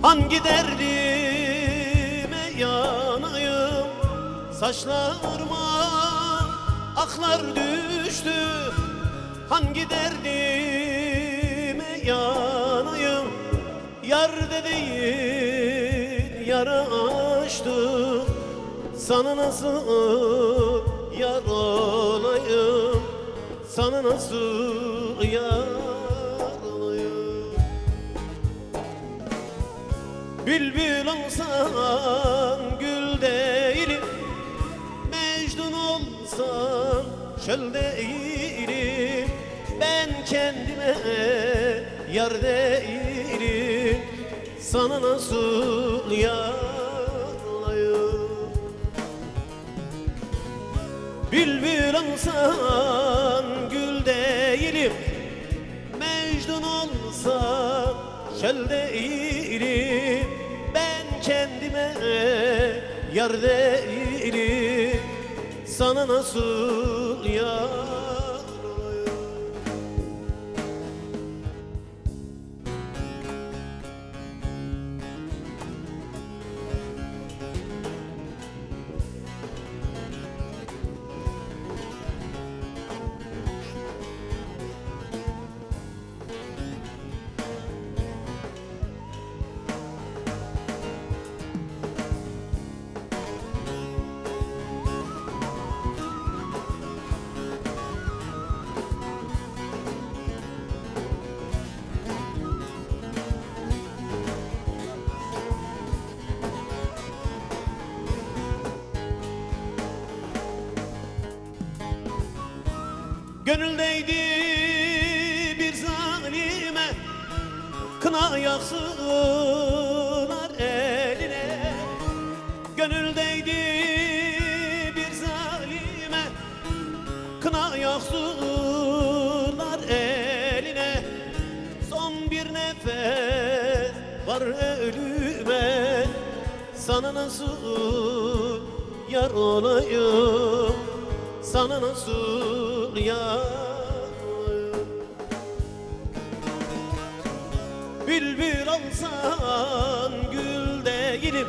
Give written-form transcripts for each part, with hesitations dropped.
Hangi derdime yanayım? Saçlarıma aklar düştü. Hangi derdime yanayım? Yar dediğin yara açtı. Sana nasıl yar olayım? Sana nasıl yar olayım? Bülbül olsan gül değilim, Mecnun olsan çöl değilim. Ben kendime yar değilim, sana nasıl yar olayım? Bülbül olsan gül değilim, Mecnun olsan çöl değilim. Ben kendime yar değilim, sana nasıl yar olayım? Gönüldeydi bir zalime, kına yaksınlar eline. Gönüldeydi bir zalime, kına yaksınlar eline. Son bir nefes var ölüme, sana nasıl yar olayım? Sana nasıl yar olayım? Bülbül olsan gül değilim,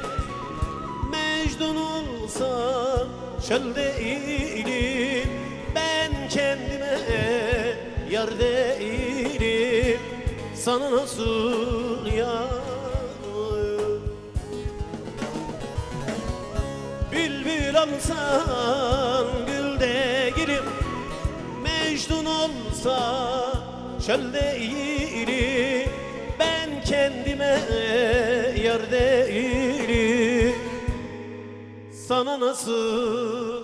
Mecnun olsan çöl değilim. Ben kendime yar değilim, sana nasıl yar olayım? Bülbül olsan gül değilim, Mecnun olsa çöl değilim. Ben kendime yar değilim, sana nasıl